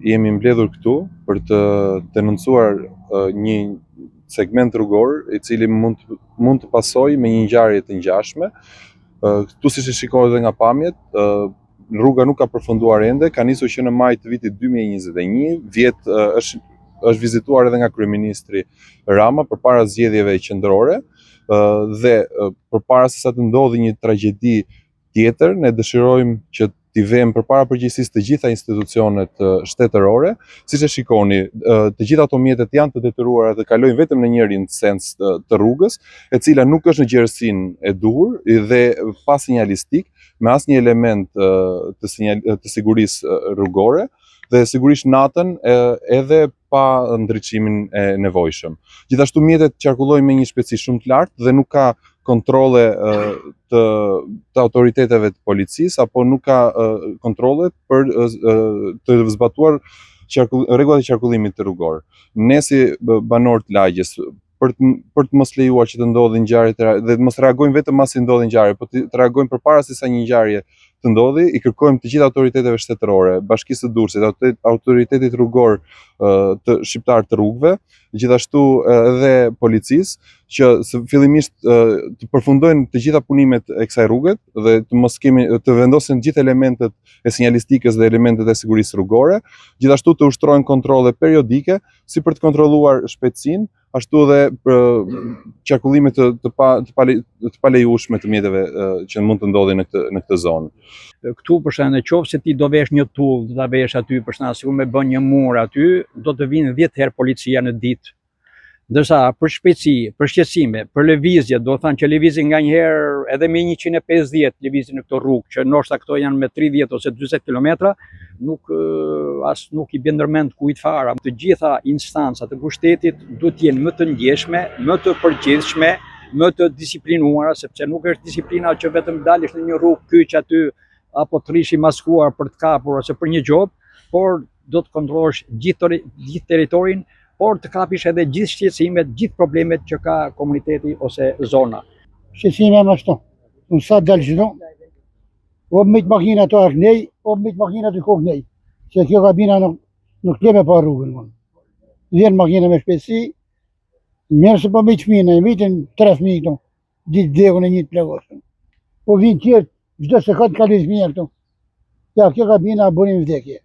jemi mbledhur këtu për të denoncuar një segment rrugor i cili mund të pasojë me një ngjarje të ngjashme. Këtu siç e shikohet edhe nga pamjet, rruga nuk ka përfunduar ende, ka nisur që në maj të vitit 2021, është vizituar edhe nga kryeministri Rama përpara zgjedhjeve qendrore dhe përpara se sa të ndodhi një tragjedi tjetër, ne dëshirojmë që t'i vëmë përpara përgjegjësisë të gjitha institucionet shtetërore. Siç e shikoni, të gjitha ato mjetet janë të detyruara dhe kalojnë vetëm në njërin sens të rrugës, e cila nuk është në gjerësinë e duhur dhe pa sinjalistik, me asnjë element të sigurisë rrugore, dhe sigurisht natën edhe pa ndriçimin e nevojshëm. Gjithashtu mjetet qarkullojnë me një shpejtësi shumë të lartë dhe nuk ka kontrole të autoriteteve të policisë apo nuk ka kontrole për të zbatuar rregullat e qarkullimit të rrugor. Ne si banor të lagjes, për të mos lejuar që të ndodhin ngjarje dhe të mos reagojmë vetëm pasi ndodhin ngjarje, por të reagojmë përpara se sa një ngjarje të ndodhi, i kërkojmë të gjitha autoriteteve shtetërore, Bashkisë së Durrësit, autoritetit rrugor të shqiptar të rrugëve, gjithashtu edhe policisë, që fillimisht të përfundojnë të gjitha punimet e kësaj rruge dhe të vendosin të gjithë elementet e sinjalistikës dhe elementet e sigurisë rrugore, gjithashtu të ushtrojnë kontrolle periodike si për të kontrolluar shpejtësinë, ashtu edhe qarkullimet të palejueshme të mjeteve që mund të ndodhin në këtë zonë. Këtu për shembull, nëse ti do vesh një tull, do ta vesh aty për shembull, sikur me bën një mur aty, do të vinë 10 herë policia në ditë. Ndërsa për shpejtësi, për shqetësime, për lëvizje, do thënë që lëvizin nganjëherë edhe me 150 lëvizin në këtë rrugë, që ndoshta këto janë me 30 ose 40 kilometra, nuk i bën ndërmend kujt fare. Të gjitha instancat e pushtetit duhet të jenë më të ndjeshme, më të përgjithshme, më të disiplinuara, sepse nuk është disiplina që vetëm dalësh në një rrugë kyç aty apo të rish i maskuar për të kapur ose për një gjop, por do të kontrollosh gjithë territorin, por të kapish edhe gjithë shqetësimet, gjithë problemet që ka komuniteti ose zona. Shqetësime më ashtu. Unë sa dalë çdo, o me të makina të është nej, o me të makina të kokë nej. Se kjo kabina nuk le me pa rrugën. Vjen makina me shpejtësi, mirë se po me çmina, vitin 3 fëmijë këtu, ditë vdekun e një të plagosën. Po vinë tjerë, çdo sekond ka lëvizje këtu. Ja, kjo kabina bënim vdekje.